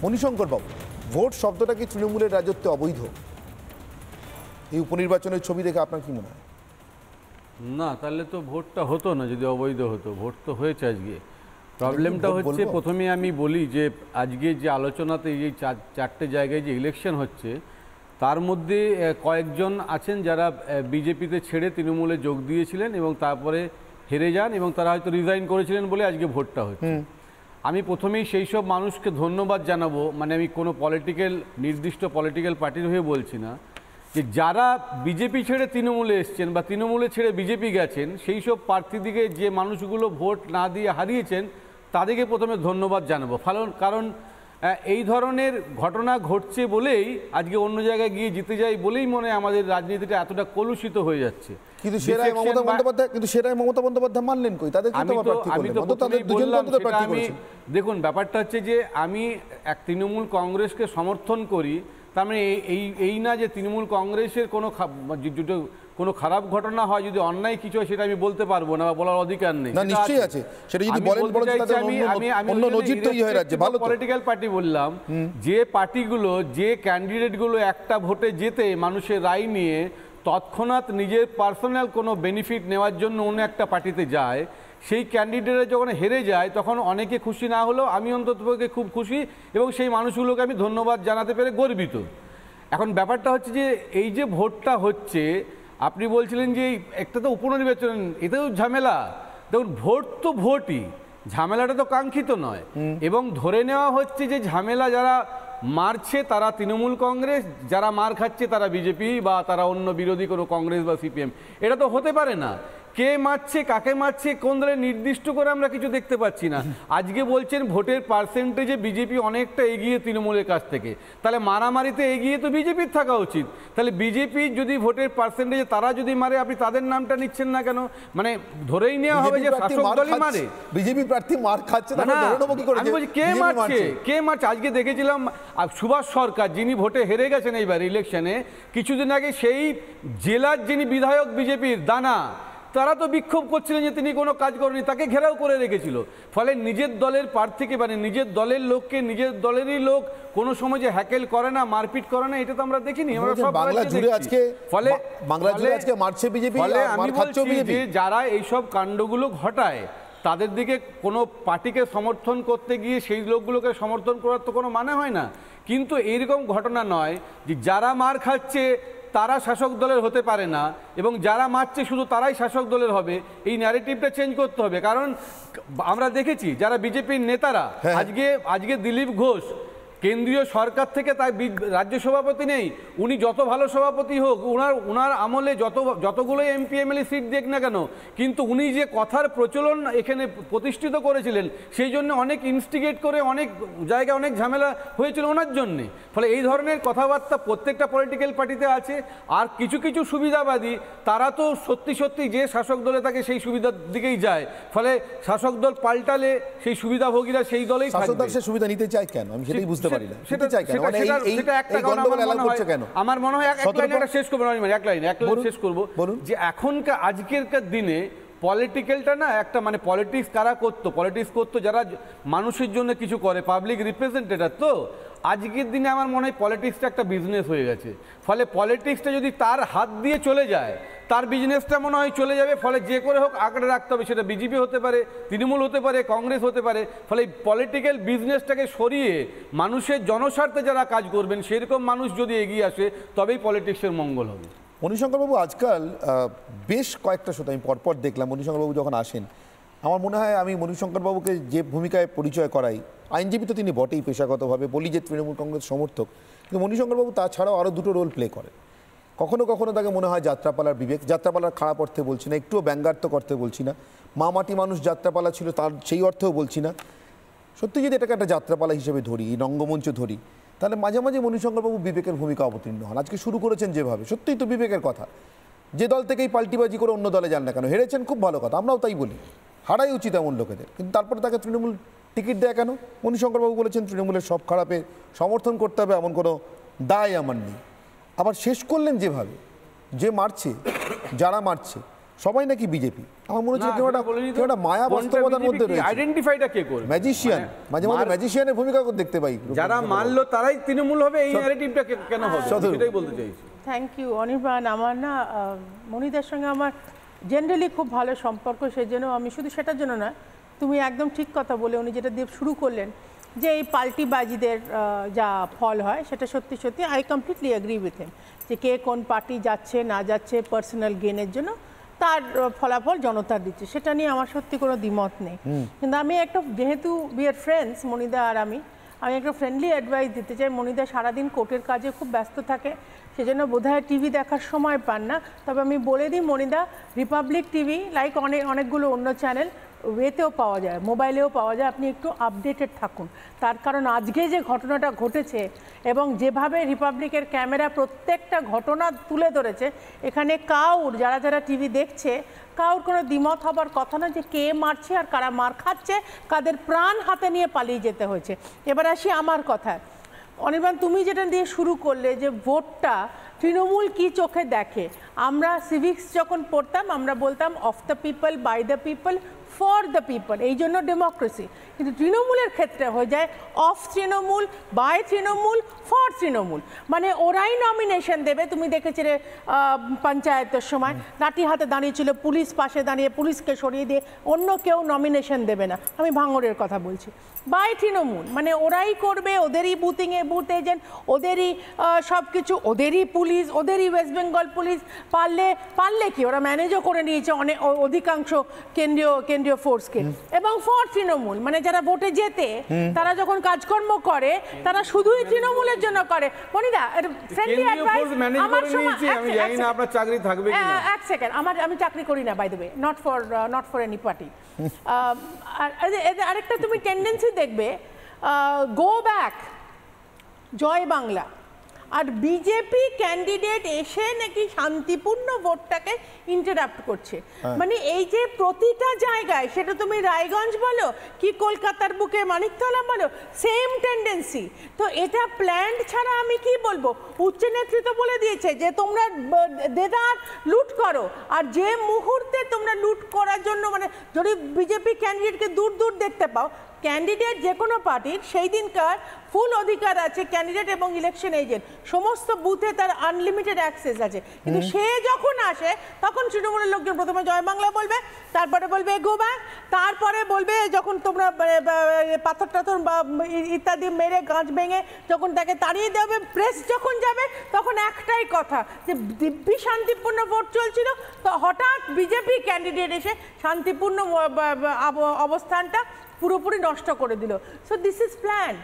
মণিশঙ্কর বাবু, vote শব্দটা কি তৃণমূলের রাজত্বে অবৈধ? এই উপনির্বাচনের ছবি দেখে আপনার কি মনে হয়? না, তাহলে তো ভোটটা হতো না। যদি অবৈধ হতো, ভোট তো হয়েছে আজকে। প্রবলেমটা হচ্ছে, প্রথমে আমি বলি যে আজকে যে আলোচনাতে এই চারটে জায়গায় যে ইলেকশন হচ্ছে, তার মধ্যে কয়েকজন আছেন যারা বিজেপিতে ছেড়ে তৃণমূলে যোগ দিয়েছিলেন এবং তারপরে হেরে যান, এবং তারা হয়তো রিজাইন করেছিলেন বলে আজকে ভোটটা হচ্ছে। আমি প্রথমেই সেই সব মানুষকে ধন্যবাদ জানাবো, মানে আমি কোনো নির্দিষ্ট পলিটিক্যাল পার্টির হয়ে বলছি না, যে যারা বিজেপি ছেড়ে তৃণমূলে এসছেন বা তৃণমূলে ছেড়ে বিজেপি গেছেন, সেই সব প্রার্থীদিকে যে মানুষগুলো ভোট না দিয়ে হারিয়েছেন, তাদেরকে প্রথমে ধন্যবাদ জানাবো। কারণ এই ধরনের ঘটনা ঘটছে বলেই আজকে অন্য জায়গায় গিয়ে জিতে যায় বলেই মনে হয় আমাদের রাজনীতিটা এতটা কলুষিত হয়ে যাচ্ছে। কিন্তু সেটাই মমতা বন্দ্যোপাধ্যায় মানলেন কই? দেখুন, ব্যাপারটা হচ্ছে যে আমি এক তৃণমূল কংগ্রেসকে সমর্থন করি, তার মানে এই না যে তৃণমূল কংগ্রেসের কোনো খারাপ ঘটনা হয়, যদি অন্যায় কিছু হয়, সেটা আমি বলতে পারবো না বা বলার অধিকার নেই। নিশ্চয়ই আছে, সেটা যদি বলেন পলিটিক্যাল পার্টি বললাম, যে পার্টিগুলো, যে ক্যান্ডিডেটগুলো একটা ভোটে যেতে মানুষের রায় নিয়ে তৎক্ষণাৎ নিজের পার্সোনাল কোনো বেনিফিট নেওয়ার জন্য অন্য একটা পার্টিতে যায়, সেই ক্যান্ডিডেটরা যখন হেরে যায় তখন অনেকে খুশি না হলেও আমি অন্ততপক্ষে খুব খুশি, এবং সেই মানুষগুলোকে আমি ধন্যবাদ জানাতে পেরে গর্বিত। এখন ব্যাপারটা হচ্ছে যে এই যে ভোটটা হচ্ছে, আপনি বলছিলেন যে একটা তো উপনির্বাচন, এতেও ঝামেলা। দেখুন, ভোট তো ভোটই, ঝামেলাটা তো কাঙ্ক্ষিত নয়। এবং ধরে নেওয়া হচ্ছে যে ঝামেলা যারা মারছে তারা তৃণমূল কংগ্রেস, যারা মার খাচ্ছে তারা বিজেপি বা তারা অন্য বিরোধী কোনো কংগ্রেস বা সিপিএম। এটা তো হতে পারে না। কে মারছে, কাকে মারছে, কোন দলে নির্দিষ্ট করে আমরা কিছু দেখতে পাচ্ছি না। আজকে বলছেন ভোটের পার্সেন্টেজে বিজেপি অনেকটা এগিয়ে তৃণমূলের কাছ থেকে, তাহলে মারামারিতে এগিয়ে তো বিজেপির থাকা উচিত। তাহলে বিজেপি যদি ভোটের পার্সেন্টেজে তারা যদি মারে, আপনি তাদের নামটা নিচ্ছেন না কেন? মানে ধরেই নেওয়া হবে যে শাসক দলই মারে, বিজেপি প্রার্থী মার খাচ্ছে। আমি বলছি কে মারছে? আজকে দেখেছিলাম সুভাষ সরকার, যিনি ভোটে হেরে গেছেন এইবার ইলেকশনে, কিছুদিন আগে সেই জেলার যিনি বিধায়ক বিজেপির দানা, তারা তো বিক্ষোভ করছিলেন যে তিনি কোনো কাজ করেনি, তাকে ঘেরাও করে রেখেছিল। ফলে নিজের দলের প্রার্থীকে, মানে নিজের দলের লোককে নিজের দলেরই লোক কোনো সময় যে হ্যাকেল করে না, মারপিট করে না, এটা তো আমরা দেখিনি। আমরা সব বাংলা জুড়ে আজকে মারছে বিজেপি। আমি বলছি যে যারা এইসব কাণ্ডগুলো ঘটায়, তাদের দিকে কোনো পার্টিকে সমর্থন করতে গিয়ে সেই লোকগুলোকে সমর্থন করার তো কোনো মানে হয় না। কিন্তু এইরকম ঘটনা নয় যে যারা মার খাচ্ছে তারা শাসক দলের হতে পারে না, এবং যারা মারছে শুধু তারাই শাসক দলের হবে। এই ন্যারেটিভটা চেঞ্জ করতে হবে। কারণ আমরা দেখেছি যারা বিজেপির নেতারা, আজকে দিলীপ ঘোষ কেন্দ্রীয় সরকার থেকে তাই রাজ্য সভাপতি নেই, উনি যত ভালো সভাপতি হোক, উনার আমলে যতগুলো এমপি এমএলএ সিট দেখ না কেন, কিন্তু উনি যে কথার প্রচলন এখানে প্রতিষ্ঠিত করেছিলেন, সেই জন্য অনেক ইনস্টিগেট করে অনেক জায়গায় অনেক ঝামেলা হয়েছিল ওনার জন্যে। ফলে এই ধরনের কথাবার্তা প্রত্যেকটা পলিটিক্যাল পার্টিতে আছে। আর কিছু কিছু সুবিধাবাদী, তারা তো সত্যি যে শাসক দলে থাকে সেই সুবিধার দিকেই যায়। ফলে শাসক দল পাল্টালে সেই সুবিধাভোগীরা সেই দলেই থাকবে। সুবিধা নিতে চায় কেন আমি সেটাই বুঝতে পারি না। আমার মনে হয় এক লাইনে শেষ করবো যে এখনকার আজকেরকার দিনে পলিটিক্যালটা না একটা, মানে পলিটিক্স কারা করতো যারা মানুষের জন্য কিছু করে, পাবলিক রিপ্রেজেন্টেটিভ। তো আজকের দিনে আমার মনে হয় পলিটিক্সটা একটা বিজনেস হয়ে গেছে। ফলে পলিটিক্সটা যদি তার হাত দিয়ে চলে যায়, তার বিজনেসটা মনে হয় চলে যাবে। ফলে যে করে হোক আঁকড়ে রাখতে হবে, সেটা বিজেপি হতে পারে, তৃণমূল হতে পারে, কংগ্রেস হতে পারে। ফলে এই পলিটিক্যাল বিজনেসটাকে সরিয়ে মানুষের জনস্বার্থে যারা কাজ করবেন সেরকম মানুষ যদি এগিয়ে আসে, তবেই পলিটিক্সের মঙ্গল হবে। মণিশঙ্করবাবু, আজকাল বেশ কয়েকটা শোতে আমি পরপর দেখলাম মণিশঙ্করবাবু যখন আসেন, আমার মনে হয় আমি মণিশঙ্করবাবুকে যে ভূমিকায় পরিচয় করাই, আইনজীবী তো তিনি বটেই পেশাগতভাবে, বলি যে তৃণমূল কংগ্রেস সমর্থক, কিন্তু মণিশঙ্করবাবু তাছাড়াও আরও দুটো রোল প্লে করেন। কখনো কখনো তাকে মনে হয় যাত্রাপালার বিবেক, যাত্রাপালার খারাপ অর্থে বলছি না, একটুও ব্যঙ্গাত্মক অর্থে বলছি না, মাটি মানুষ যাত্রাপালা ছিল তার সেই অর্থেও বলছি না। সত্যি যদি এটাকে একটা যাত্রাপালা হিসেবে ধরি, রঙ্গমঞ্চ ধরি, তাহলে মাঝে মাঝে মণিশঙ্করবাবু বিবেকের ভূমিকা অবতীর্ণ হন। আজকে শুরু করেছেন যেভাবে, সত্যিই তো বিবেকের কথা। যে দল থেকেই পাল্টিবাজি করে অন্য দলে যান না কেন, হেরেছেন খুব ভালো কথা, আমরাও তাই বলি, হারাই উচিত এমন লোকেদের। কিন্তু তারপরে তাকে তৃণমূল টিকিট দেয় কেন? মণিশঙ্করবাবু বলেছেন তৃণমূলের সব খারাপে সমর্থন করতে হবে এমন কোনো দায় আমার নেই। আবার শেষ করলেন যেভাবে, যে মারছে, যারা মারছে সবাই নাকি বিজেপি। আমার মনে হচ্ছে কেউ একটা মায়া বাস্তবতার মধ্যে রয়েছে। আইডেন্টিফাইটা কে করবে? ম্যাজিশিয়ান, মাঝে মাঝে ম্যাজিশিয়ানের ভূমিকা দেখতে পাই। যারা মানলো তারাই তৃণমূল হবে, এই ন্যারেটিভটা কেন হবে সেটাই বলতে চাইছি। Thank you Anirban. আমার না মনিদার সঙ্গে আমার জেনারেলি খুব ভালো সম্পর্ক, সেই জন্য আমি শুধু সেটার জন্য না, তুমি একদম ঠিক কথা বলে উনি যেটা দিয়ে শুরু করলেন যে এই পাল্টিবাজিদের যা ফল হয় সেটা সত্যি সত্যি I completely agree with him, যে কে কোন পার্টি যাচ্ছে না যাচ্ছে পার্সোনাল গেনের জন্য তার ফলাফল জনতার দিচ্ছে, সেটা নিয়ে আমার সত্যি কোনো দ্বিমত নেই। কিন্তু আমি একটা, যেহেতু উই আর ফ্রেন্ডস মনিদা আর আমি একটা ফ্রেন্ডলি অ্যাডভাইস দিতে চাই। মনিদা সারাদিন কোর্টের কাজে খুব ব্যস্ত থাকে, সেজন্য বোধহয় টিভি দেখার সময় পান না। তবে আমি বলে দিই মনিদা, রিপাবলিক টিভি লাইক অনেকগুলো অন্য চ্যানেল ওয়েতেও পাওয়া যায়, মোবাইলেও পাওয়া যায়, আপনি একটু আপডেটেড থাকুন। তার কারণ আজকে যে ঘটনাটা ঘটেছে এবং যেভাবে রিপাবলিকের ক্যামেরা প্রত্যেকটা ঘটনা তুলে ধরেছে, এখানে কাউর যারা টিভি দেখছে কাউর কোনো দ্বিমত হবার কথা না যে কে মারছে আর কারা মার খাচ্ছে, কাদের প্রাণ হাতে নিয়ে পালিয়ে যেতে হয়েছে। এবার আসি আমার কথায়। অনির্বাণ, তুমি যেটা দিয়ে শুরু করলে যে ভোটটা তৃণমূল কি চোখে দেখে, আমরা সিভিক্স যখন পড়তাম আমরা বলতাম of the people, by the people, for the people, এই জন্য ডেমোক্রেসি। কিন্তু তৃণমূলের ক্ষেত্রে হয়ে যায় of Trinamool, by Trinamool, for Trinamool. মানে ওরাই নমিনেশন দেবে। তুমি দেখেছিলে পঞ্চায়েতের সময় লাঠি হাতে দাঁড়িয়েছিল, পুলিশ পাশে দাঁড়িয়ে পুলিশকে সরিয়ে দিয়ে অন্য কেউ নমিনেশন দেবে না। আমি ভাঙড়ের কথা বলছি। বাই তৃণমূল মানে ওরাই করবে, ওদেরই বুথিংয়ে বুথ এজেন্ট, ওদেরই সব কিছু, ওদেরই পুলিশ, ওদেরই ওয়েস্ট বেঙ্গল পুলিশ, পারলে কি ওরা ম্যানেজও করে নিয়েছে অনেক অধিকাংশ কেন্দ্রীয় ফোর্সকে। এবং ফর তৃণমূল মানে যারা ভোটে যেতে, তারা যখন কাজকর্ম করে তারা শুধুই তৃণমূলের জন্য করে। মনিদা, ফ্রেন্ডলি অ্যাডভাইস আমার সময়, আমি জানি না আপনার চাকরি থাকবে কিনা। এক সেকেন্ড, আমি চাকরি করি না by the way, not for any party. আরেকটা তুমি টেন্ডেন্সি দেখবে, গো ব্যাক, জয় বাংলা, আর বিজেপি ক্যান্ডিডেট এসে নাকি শান্তিপূর্ণ ভোটটাকে ইন্টারাপ্ট করছে। মানে এই যে প্রতিটা জায়গায়, সেটা তুমি রায়গঞ্জ বলো কি কলকাতার বুকে মানিকতলা বলো, সেম টেন্ডেন্সি। তো এটা প্ল্যান্ড ছাড়া আমি কি বলবো, উচ্চ নেতৃত্ব বলে দিয়েছে যে তোমরা দেদার লুট করো, আর যে মুহূর্তে তোমরা লুট করার জন্য, মানে যদি বিজেপি ক্যান্ডিডেটকে দূর দূর দেখতে পাও, ক্যান্ডিডেট যে কোনো পার্টির সেই দিনকার ফুল অধিকার আছে, ক্যান্ডিডেট এবং ইলেকশন এজেন্ট সমস্ত বুথে তার আনলিমিটেড অ্যাক্সেস আছে। কিন্তু সে যখন আসে তখন তৃণমূলের লোকজন প্রথমে জয় বাংলা বলবে, তারপরে বলবে গো ব্যাক, তারপরে বলবে যখন তোমরা পাথর টাথর বা ইত্যাদি মেরে গাছ ভেঙে যখন তাকে তাড়িয়ে দেবে, প্রেস যখন যাবে তখন একটাই কথা যে দিব্যি শান্তিপূর্ণ ভোট চলছিল, তো হঠাৎ বিজেপি ক্যান্ডিডেট এসে শান্তিপূর্ণ অবস্থানটা পুরোপুরি নষ্ট করে দিল। So this is plan.